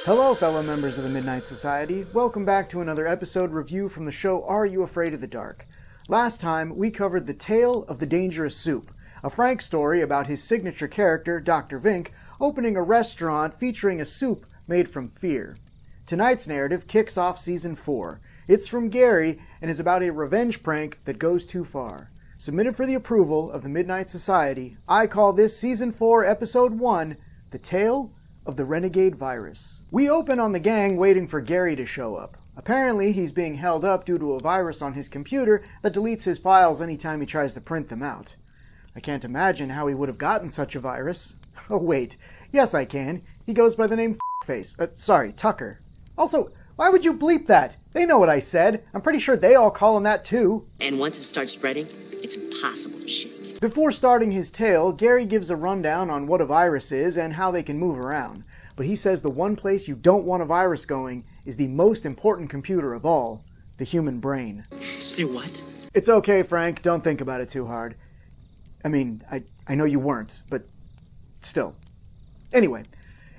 Hello, fellow members of the Midnight Society. Welcome back to another episode review from the show Are You Afraid of the Dark? Last time, we covered The Tale of the Dangerous Soup, a Frank story about his signature character, Dr. Vink, opening a restaurant featuring a soup made from fear. Tonight's narrative kicks off Season 4. It's from Gary and is about a revenge prank that goes too far. Submitted for the approval of the Midnight Society, I call this Season 4, Episode 1, The Tale of the Renegade Virus. We open on the gang waiting for Gary to show up. Apparently, he's being held up due to a virus on his computer that deletes his files anytime he tries to print them out. I can't imagine how he would have gotten such a virus. Oh wait, yes I can. He goes by the name Face. Sorry, Tucker. Also, why would you bleep that? They know what I said. I'm pretty sure they all call him that too. And once it starts spreading, it's impossible to shake. Before starting his tale, Gary gives a rundown on what a virus is and how they can move around. But he says the one place you don't want a virus going is the most important computer of all, the human brain. Say what? It's okay, Frank. Don't think about it too hard. I mean, I know you weren't, but still. Anyway,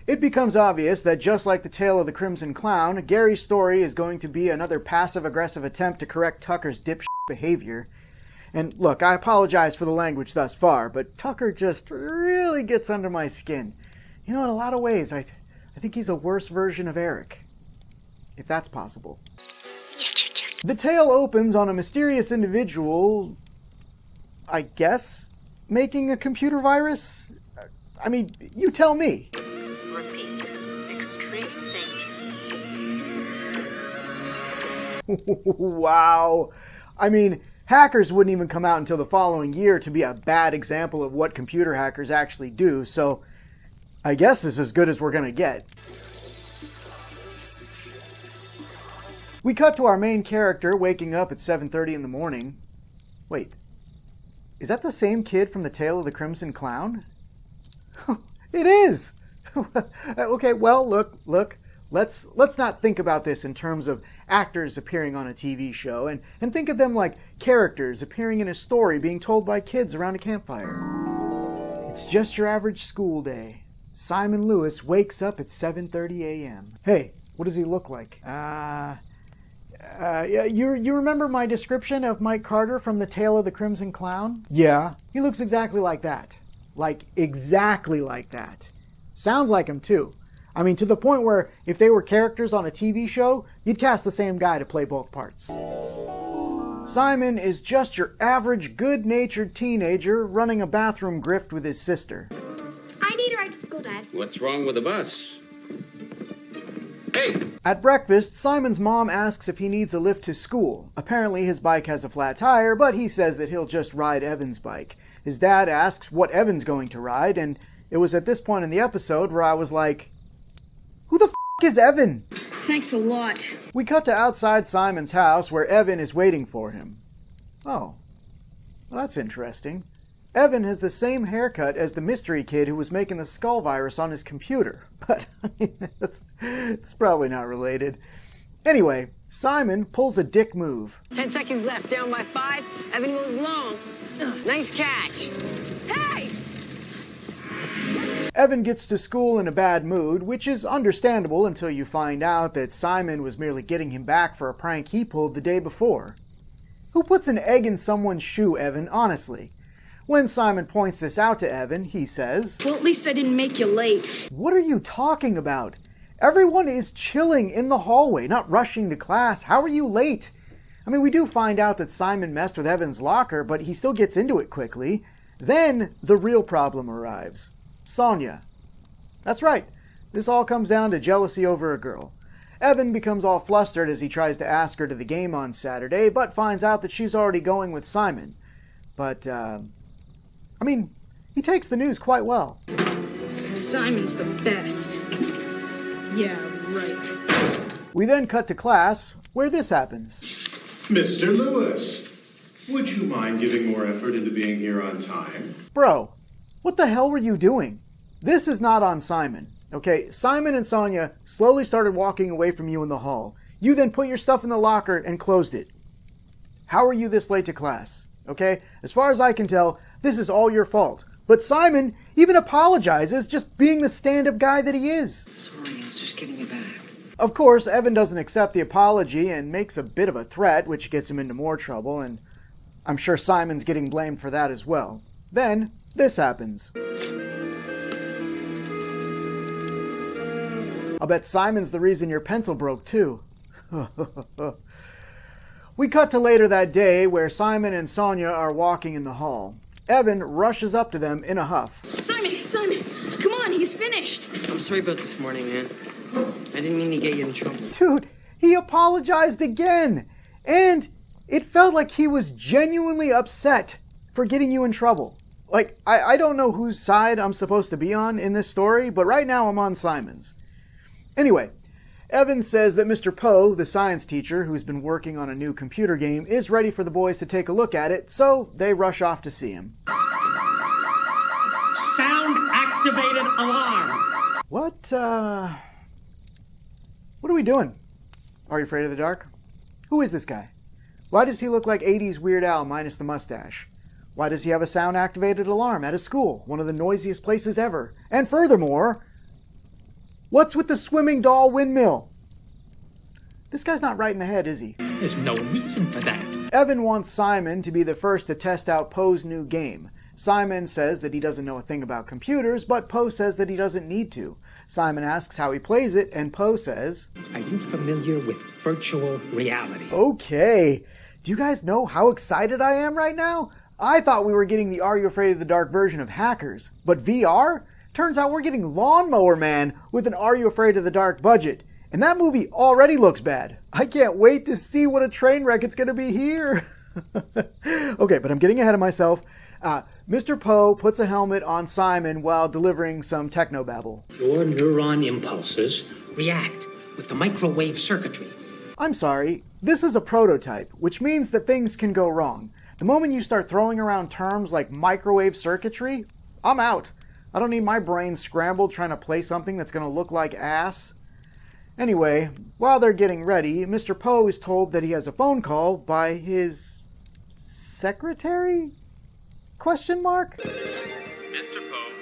it becomes obvious that just like the tale of the Crimson Clown, Gary's story is going to be another passive-aggressive attempt to correct Tucker's dipshit behavior. And look, I apologize for the language thus far, but Tucker just really gets under my skin. You know, in a lot of ways, I think he's a worse version of Eric. If that's possible. The tale opens on a mysterious individual, I guess, making a computer virus? I mean, you tell me. Repeat. Extreme danger. Wow. I mean, hackers wouldn't even come out until the following year to be a bad example of what computer hackers actually do, so I guess this is as good as we're gonna get. We cut to our main character waking up at 7:30 in the morning. Wait, is that the same kid from the Tale of the Crimson Clown? It is! Okay, well, look. Let's not think about this in terms of actors appearing on a TV show, and think of them like characters appearing in a story being told by kids around a campfire. It's just your average school day. Simon Lewis wakes up at 7:30 a.m. Hey, what does he look like? You remember my description of Mike Carter from The Tale of the Crimson Clown? Yeah. He looks exactly like that. Like, exactly like that. Sounds like him, too. I mean, to the point where if they were characters on a TV show, you'd cast the same guy to play both parts. Simon is just your average, good-natured teenager running a bathroom grift with his sister. I need a ride to school, Dad. What's wrong with the bus? Hey! At breakfast, Simon's mom asks if he needs a lift to school. Apparently his bike has a flat tire, but he says that he'll just ride Evan's bike. His dad asks what Evan's going to ride, and it was at this point in the episode where I was like, who the f*** is Evan? Thanks a lot. We cut to outside Simon's house where Evan is waiting for him. Oh, well, that's interesting. Evan has the same haircut as the mystery kid who was making the skull virus on his computer. But, I mean, it's probably not related. Anyway, Simon pulls a dick move. 10 seconds left, down by 5. Evan goes long. Nice catch. Hey! Evan gets to school in a bad mood, which is understandable until you find out that Simon was merely getting him back for a prank he pulled the day before. Who puts an egg in someone's shoe, Evan, honestly? When Simon points this out to Evan, he says, Well, at least I didn't make you late. What are you talking about? Everyone is chilling in the hallway, not rushing to class. How are you late? I mean, we do find out that Simon messed with Evan's locker, but he still gets into it quickly. Then the real problem arrives. Sonia. That's right. This all comes down to jealousy over a girl. Evan becomes all flustered as he tries to ask her to the game on Saturday, but finds out that she's already going with Simon. But, I mean, he takes the news quite well. Simon's the best. Yeah, right. We then cut to class, where this happens. Mr. Lewis, would you mind giving more effort into being here on time? Bro, what the hell were you doing? This is not on Simon. Okay, Simon and Sonia slowly started walking away from you in the hall. You then put your stuff in the locker and closed it. How are you this late to class? okay? As far as I can tell, this is all your fault. But Simon even apologizes, just being the stand-up guy that he is. Sorry, I was just getting it back. Of course, Evan doesn't accept the apology and makes a bit of a threat, which gets him into more trouble, and I'm sure Simon's getting blamed for that as well. Then, this happens. I'll bet Simon's the reason your pencil broke too. We cut to later that day where Simon and Sonia are walking in the hall. Evan rushes up to them in a huff. Simon, come on, he's finished. I'm sorry about this morning, man. I didn't mean to get you in trouble. Dude, he apologized again! And it felt like he was genuinely upset for getting you in trouble. Like, I don't know whose side I'm supposed to be on in this story, but right now I'm on Simon's. Anyway, Evan says that Mr. Poe, the science teacher who's been working on a new computer game, is ready for the boys to take a look at it, so they rush off to see him. Sound-activated alarm! What are we doing? Are you afraid of the dark? Who is this guy? Why does he look like 80s Weird Al minus the mustache? Why does he have a sound-activated alarm at his school, one of the noisiest places ever? And furthermore, what's with the swimming doll windmill? This guy's not right in the head, is he? There's no reason for that. Evan wants Simon to be the first to test out Poe's new game. Simon says that he doesn't know a thing about computers, but Poe says that he doesn't need to. Simon asks how he plays it, and Poe says, Are you familiar with virtual reality? Okay. Do you guys know how excited I am right now? I thought we were getting the Are You Afraid of the Dark version of Hackers, but VR? Turns out we're getting Lawnmower Man with an Are You Afraid of the Dark budget. And that movie already looks bad. I can't wait to see what a train wreck it's going to be here. Okay, but I'm getting ahead of myself. Mr. Poe puts a helmet on Simon while delivering some technobabble. Your neuron impulses react with the microwave circuitry. I'm sorry, this is a prototype, which means that things can go wrong. The moment you start throwing around terms like microwave circuitry, I'm out. I don't need my brain scrambled trying to play something that's going to look like ass. Anyway, while they're getting ready, Mr. Poe is told that he has a phone call by his secretary? Question mark? Mr. Poe,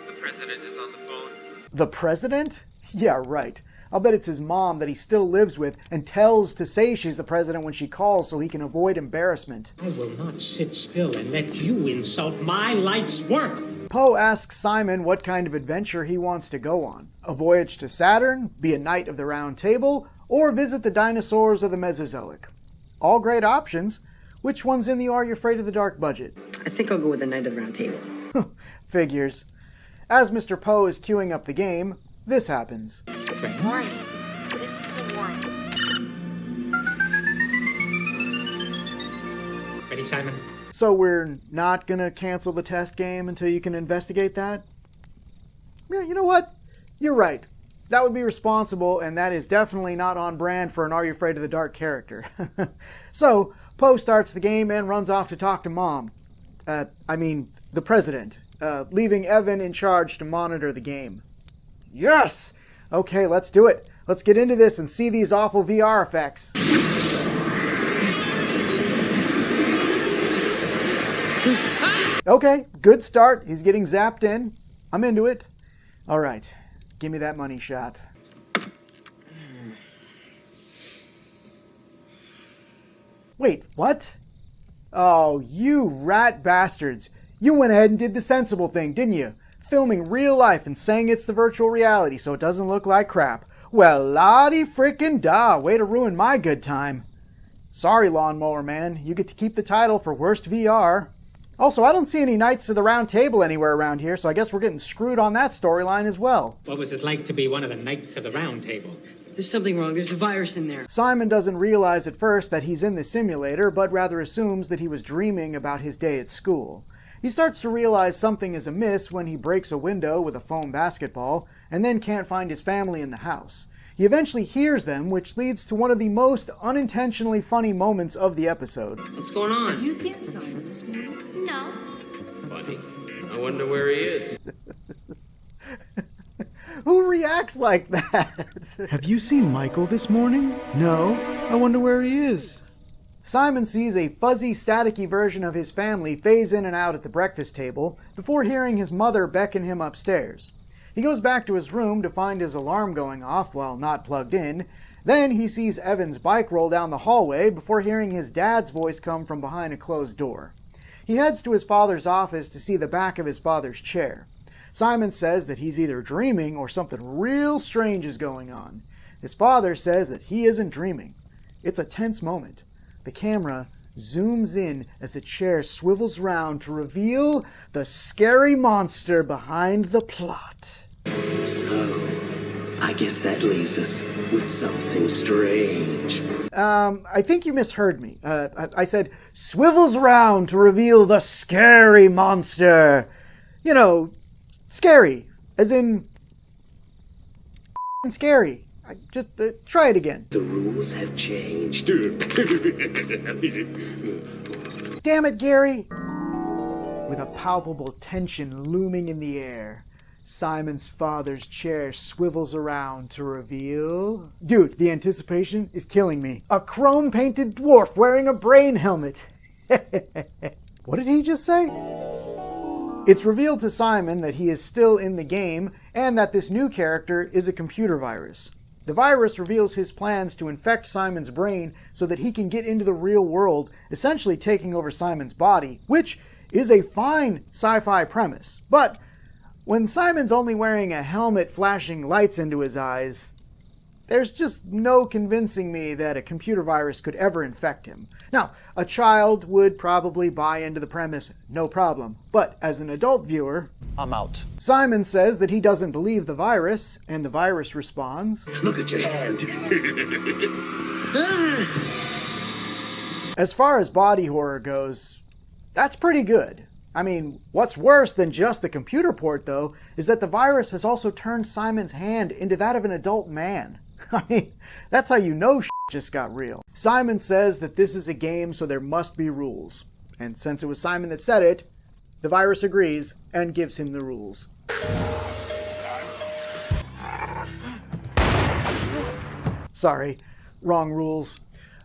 the president is on the phone. The president? Yeah, right. I'll bet it's his mom that he still lives with and tells to say she's the president when she calls so he can avoid embarrassment. I will not sit still and let you insult my life's work. Poe asks Simon what kind of adventure he wants to go on. A voyage to Saturn, be a knight of the Round Table, or visit the dinosaurs of the Mesozoic. All great options. Which one's in the Are You Afraid of the Dark budget? I think I'll go with the Knight of the Round Table. Figures. As Mr. Poe is queuing up the game, this happens. Warning. This is a warning. Ready, Simon? So we're not gonna cancel the test game until you can investigate that? Yeah, you know what? You're right. That would be responsible, and that is definitely not on brand for an Are You Afraid of the Dark character. So, Poe starts the game and runs off to talk to Mom. The president, leaving Evan in charge to monitor the game. Yes! Okay, let's do it. Let's get into this and see these awful VR effects. Okay, good start. He's getting zapped in. I'm into it. All right, give me that money shot. Wait, what? Oh, you rat bastards. You went ahead and did the sensible thing, didn't you? Filming real life and saying it's the virtual reality so it doesn't look like crap. Well, la-di frickin' da, way to ruin my good time. Sorry, Lawnmower Man, you get to keep the title for worst VR. Also, I don't see any Knights of the Round Table anywhere around here, so I guess we're getting screwed on that storyline as well. What was it like to be one of the Knights of the Round Table? There's something wrong. There's a virus in there. Simon doesn't realize at first that he's in the simulator, but rather assumes that he was dreaming about his day at school. He starts to realize something is amiss when he breaks a window with a foam basketball, and then can't find his family in the house. He eventually hears them, which leads to one of the most unintentionally funny moments of the episode. What's going on? Have you seen Simon this morning? No. Funny. I wonder where he is. Who reacts like that? Have you seen Michael this morning? No. I wonder where he is. Simon sees a fuzzy, staticky version of his family phase in and out at the breakfast table before hearing his mother beckon him upstairs. He goes back to his room to find his alarm going off while not plugged in. Then he sees Evan's bike roll down the hallway before hearing his dad's voice come from behind a closed door. He heads to his father's office to see the back of his father's chair. Simon says that he's either dreaming or something real strange is going on. His father says that he isn't dreaming. It's a tense moment. The camera zooms in as the chair swivels round to reveal the scary monster behind the plot. So, I guess that leaves us with something strange. I think you misheard me. I said swivels round to reveal the scary monster. You know, scary, as in scary. Just try it again. The rules have changed. Damn it, Gary! With a palpable tension looming in the air, Simon's father's chair swivels around to reveal... Dude, the anticipation is killing me. A chrome-painted dwarf wearing a brain helmet. What did he just say? It's revealed to Simon that he is still in the game and that this new character is a computer virus. The virus reveals his plans to infect Simon's brain so that he can get into the real world, essentially taking over Simon's body, which is a fine sci-fi premise. But when Simon's only wearing a helmet flashing lights into his eyes, there's just no convincing me that a computer virus could ever infect him. Now, a child would probably buy into the premise, no problem. But as an adult viewer, I'm out. Simon says that he doesn't believe the virus, and the virus responds, Look at your hand. As far as body horror goes, that's pretty good. I mean, what's worse than just the computer port, though, is that the virus has also turned Simon's hand into that of an adult man. I mean, that's how you know shit just got real. Simon says that this is a game, so there must be rules. And since it was Simon that said it, the virus agrees and gives him the rules. Sorry, wrong rules.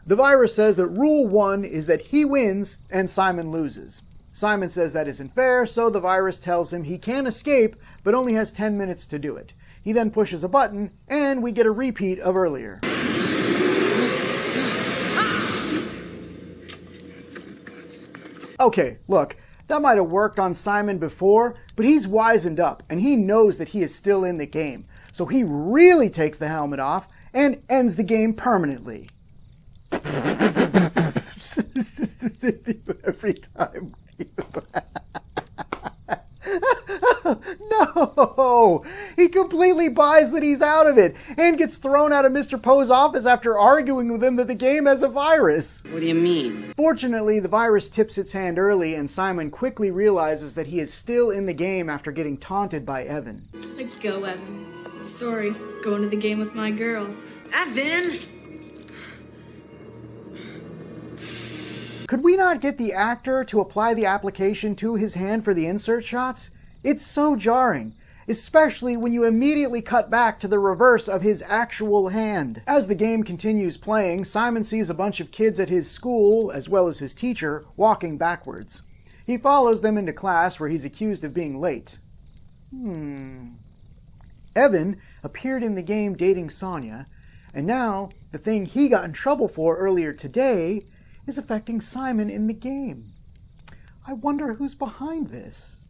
The virus says that rule 1 is that he wins and Simon loses. Simon says that isn't fair, so the virus tells him he can escape, but only has 10 minutes to do it. He then pushes a button, and we get a repeat of earlier. Okay, look, that might have worked on Simon before, but he's wizened up, and he knows that he is still in the game. So he really takes the helmet off and ends the game permanently. Every time. No! He completely buys that he's out of it and gets thrown out of Mr. Poe's office after arguing with him that the game has a virus. What do you mean? Fortunately, the virus tips its hand early and Simon quickly realizes that he is still in the game after getting taunted by Evan. Let's go, Evan. Sorry, going to the game with my girl. Evan! Could we not get the actor to apply the application to his hand for the insert shots? It's so jarring, especially when you immediately cut back to the reverse of his actual hand. As the game continues playing, Simon sees a bunch of kids at his school, as well as his teacher, walking backwards. He follows them into class where he's accused of being late. Evan appeared in the game dating Sonia, and now the thing he got in trouble for earlier today is affecting Simon in the game. I wonder who's behind this.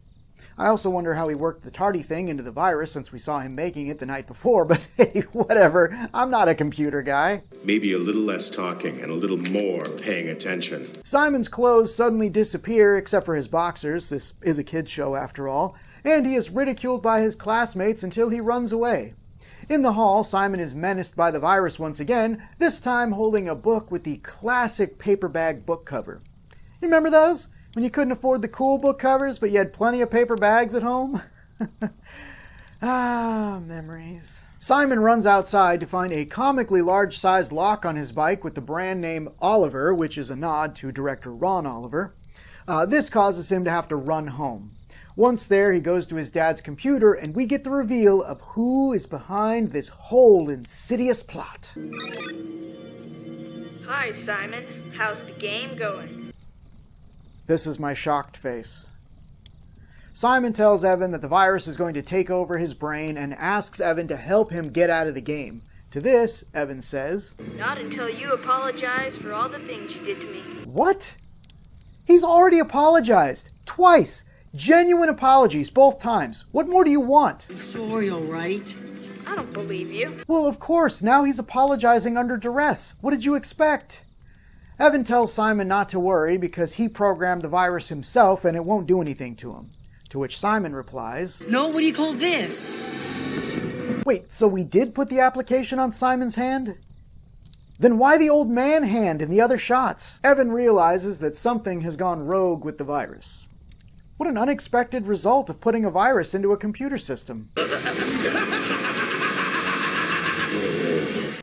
I also wonder how he worked the tardy thing into the virus since we saw him making it the night before, but hey, whatever. I'm not a computer guy. Maybe a little less talking and a little more paying attention. Simon's clothes suddenly disappear except for his boxers. This is a kid's show after all. And he is ridiculed by his classmates until he runs away. In the hall, Simon is menaced by the virus once again, this time holding a book with the classic paper bag book cover. You remember those? When you couldn't afford the cool book covers, but you had plenty of paper bags at home? Memories. Simon runs outside to find a comically large-sized lock on his bike with the brand name Oliver, which is a nod to director Ron Oliver. This causes him to have to run home. Once there, he goes to his dad's computer, and we get the reveal of who is behind this whole insidious plot. Hi, Simon. How's the game going? This is my shocked face. Simon tells Evan that the virus is going to take over his brain and asks Evan to help him get out of the game. To this, Evan says, Not until you apologize for all the things you did to me. What? He's already apologized. Twice. Genuine apologies, both times. What more do you want? I'm sorry, all right? I don't believe you. Well, of course, now he's apologizing under duress. What did you expect? Evan tells Simon not to worry because he programmed the virus himself and it won't do anything to him. To which Simon replies, No, what do you call this? Wait, so we did put the application on Simon's hand? Then why the old man hand in the other shots? Evan realizes that something has gone rogue with the virus. What an unexpected result of putting a virus into a computer system.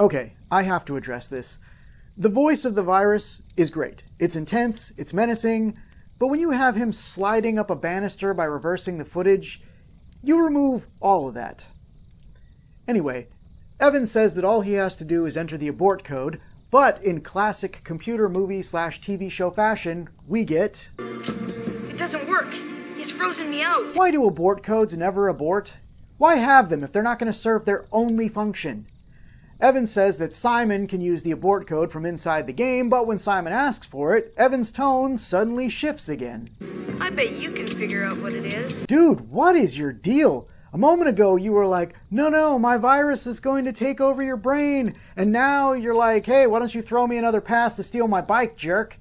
Okay, I have to address this. The voice of the virus is great. It's intense, it's menacing, but when you have him sliding up a banister by reversing the footage, you remove all of that. Anyway, Evan says that all he has to do is enter the abort code, but in classic computer movie/TV show fashion, we get... It doesn't work. He's frozen me out. Why do abort codes never abort? Why have them if they're not going to serve their only function? Evan says that Simon can use the abort code from inside the game, but when Simon asks for it, Evan's tone suddenly shifts again. I bet you can figure out what it is. Dude, what is your deal? A moment ago you were like, no, my virus is going to take over your brain. And now you're like, hey, why don't you throw me another pass to steal my bike, jerk?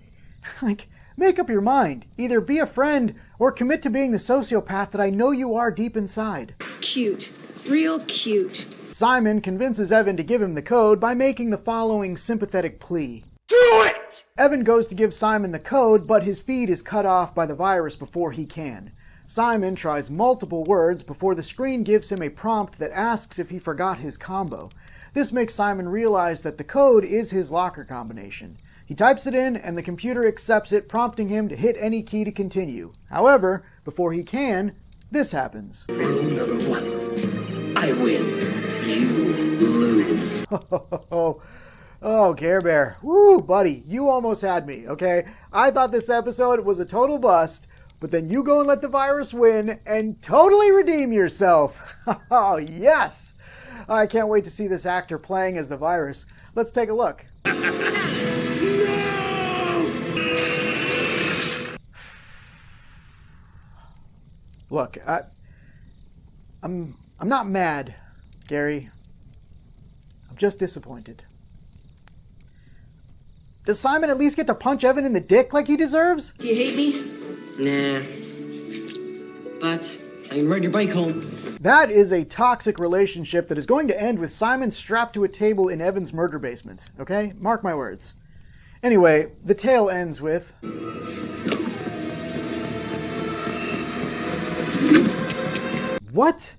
Like, make up your mind. Either be a friend or commit to being the sociopath that I know you are deep inside. Cute. Real cute. Simon convinces Evan to give him the code by making the following sympathetic plea. Do it! Evan goes to give Simon the code, but his feed is cut off by the virus before he can. Simon tries multiple words before the screen gives him a prompt that asks if he forgot his combo. This makes Simon realize that the code is his locker combination. He types it in, and the computer accepts it, prompting him to hit any key to continue. However, before he can, this happens. Rule number 1. I win. You lose. Oh, Care Bear. Woo, buddy, you almost had me, okay? I thought this episode was a total bust, but then you go and let the virus win and totally redeem yourself. Oh, yes! I can't wait to see this actor playing as the virus. Let's take a look. Look, I'm not mad, Gary. I'm just disappointed. Does Simon at least get to punch Evan in the dick like he deserves? Do you hate me? Nah. But I can ride your bike home. That is a toxic relationship that is going to end with Simon strapped to a table in Evan's murder basement, okay? Mark my words. Anyway, the tale ends with... What?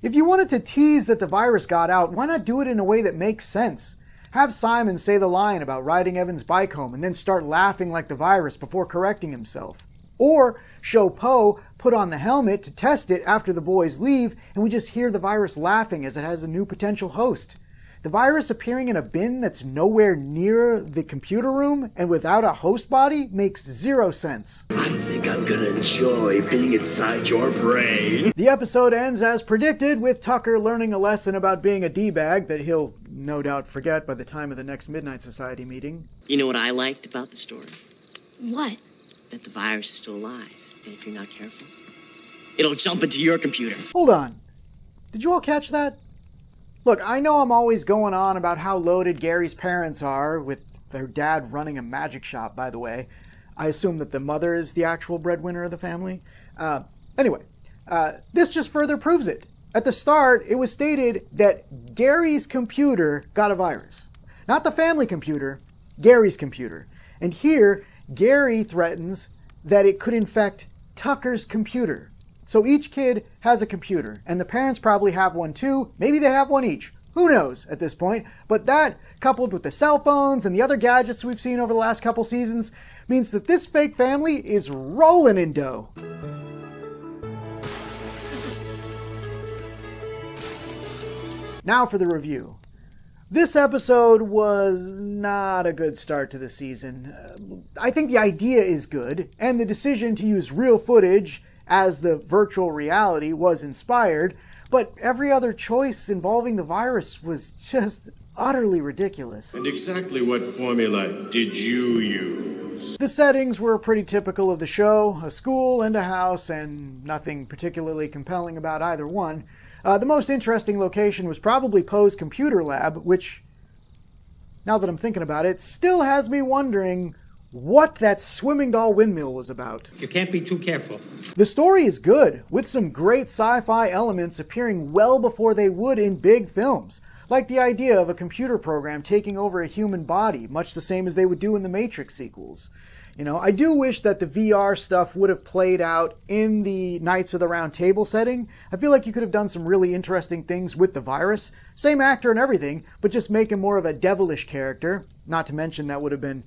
If you wanted to tease that the virus got out, why not do it in a way that makes sense? Have Simon say the line about riding Evan's bike home and then start laughing like the virus before correcting himself. Or show Poe put on the helmet to test it after the boys leave and we just hear the virus laughing as it has a new potential host. The virus appearing in a bin that's nowhere near the computer room and without a host body makes zero sense. I think I'm gonna enjoy being inside your brain. The episode ends as predicted with Tucker learning a lesson about being a D-bag that he'll no doubt forget by the time of the next Midnight Society meeting. You know what I liked about the story? What? That the virus is still alive, and if you're not careful, it'll jump into your computer. Hold on. Did you all catch that? Look, I know I'm always going on about how loaded Gary's parents are, with their dad running a magic shop, by the way. I assume that the mother is the actual breadwinner of the family. Anyway, this just further proves it. At the start, it was stated that Gary's computer got a virus. Not the family computer, Gary's computer. And here, Gary threatens that it could infect Tucker's computer. So each kid has a computer, and the parents probably have one too. Maybe they have one each. Who knows at this point? But that, coupled with the cell phones and the other gadgets we've seen over the last couple seasons, means that this fake family is rolling in dough. Now for the review. This episode was not a good start to the season. I think the idea is good, and the decision to use real footage as the virtual reality was inspired, but every other choice involving the virus was just utterly ridiculous. And exactly what formula did you use? The settings were pretty typical of the show, a school and a house, and nothing particularly compelling about either one. The most interesting location was probably Poe's computer lab, which, now that I'm thinking about it, still has me wondering what that swimming doll windmill was about. You can't be too careful. The story is good, with some great sci-fi elements appearing well before they would in big films, like the idea of a computer program taking over a human body, much the same as they would do in the Matrix sequels. You know, I do wish that the VR stuff would have played out in the Knights of the Round Table setting. I feel like you could have done some really interesting things with the virus. Same actor and everything, but just make him more of a devilish character. Not to mention that would have been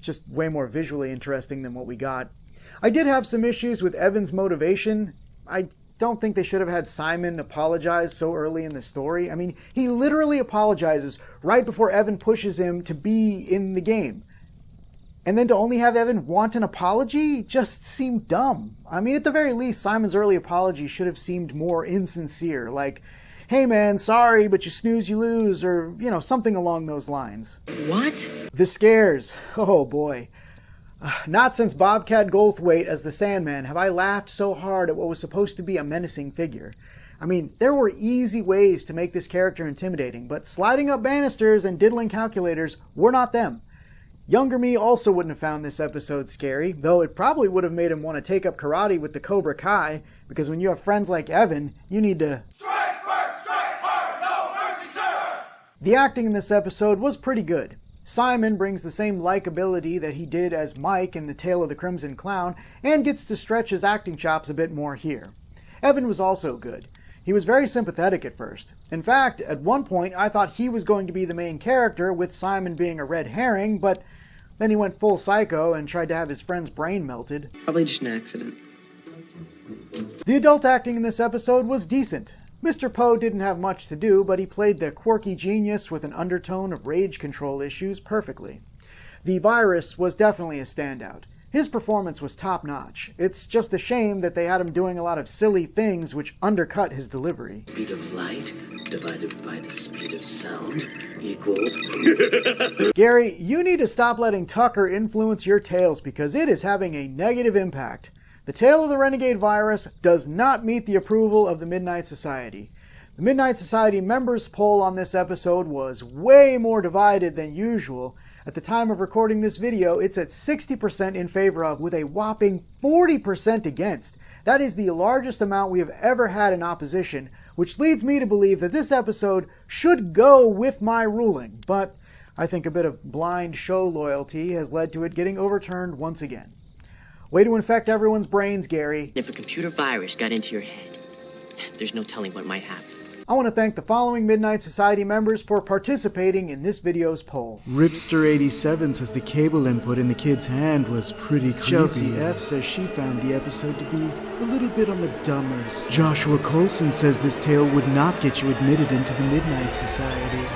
just way more visually interesting than what we got. I did have some issues with Evan's motivation. I don't think they should have had Simon apologize so early in the story. I mean, he literally apologizes right before Evan pushes him to be in the game. And then to only have Evan want an apology just seemed dumb. I mean, at the very least, Simon's early apology should have seemed more insincere, like, hey man, sorry, but you snooze, you lose, or, you know, something along those lines. What? The scares. Oh boy. Not since Bobcat Goldthwait as the Sandman have I laughed so hard at what was supposed to be a menacing figure. I mean, there were easy ways to make this character intimidating, but sliding up banisters and diddling calculators were not them. Younger me also wouldn't have found this episode scary, though it probably would have made him want to take up karate with the Cobra Kai, because when you have friends like Evan, you need to... Strike first, strike hard, no mercy, sir! The acting in this episode was pretty good. Simon brings the same likability that he did as Mike in The Tale of the Crimson Clown, and gets to stretch his acting chops a bit more here. Evan was also good. He was very sympathetic at first. In fact, at one point I thought he was going to be the main character, with Simon being a red herring, but then he went full psycho and tried to have his friend's brain melted. Probably just an accident. The adult acting in this episode was decent. Mr. Poe didn't have much to do, but he played the quirky genius with an undertone of rage control issues perfectly. The virus was definitely a standout. His performance was top-notch. It's just a shame that they had him doing a lot of silly things which undercut his delivery. Speed of light divided by the speed of sound equals... Gary, you need to stop letting Tucker influence your tales because it is having a negative impact. The tale of the Renegade Virus does not meet the approval of the Midnight Society. The Midnight Society members' poll on this episode was way more divided than usual. At the time of recording this video, it's at 60% in favor of, with a whopping 40% against. That is the largest amount we have ever had in opposition, which leads me to believe that this episode should go with my ruling, but I think a bit of blind show loyalty has led to it getting overturned once again. Way to infect everyone's brains, Gary. If a computer virus got into your head, there's no telling what might happen. I want to thank the following Midnight Society members for participating in this video's poll. Ripster87 says the cable input in the kid's hand was pretty creepy. Chelsea F says she found the episode to be a little bit on the dumber side. Joshua Colson says this tale would not get you admitted into the Midnight Society.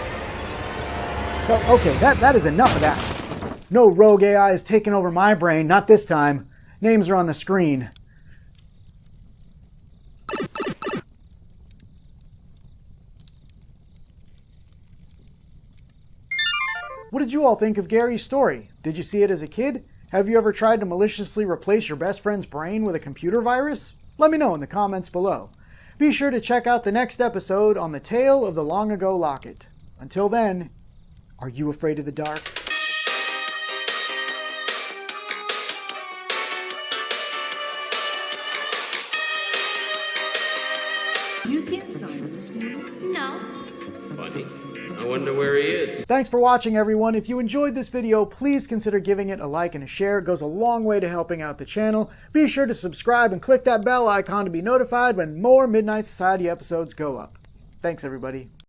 Oh, okay, that is enough of that. No rogue AI is taking over my brain, not this time. Names are on the screen. What did you all think of Gary's story? Did you see it as a kid? Have you ever tried to maliciously replace your best friend's brain with a computer virus? Let me know in the comments below. Be sure to check out the next episode on the tale of the long ago locket. Until then, are you afraid of the dark? You seen Simon this morning? No. Funny. I wonder where he is. Thanks for watching, everyone. If you enjoyed this video, please consider giving it a like and a share. It goes a long way to helping out the channel. Be sure to subscribe and click that bell icon to be notified when more Midnight Society episodes go up. Thanks, everybody.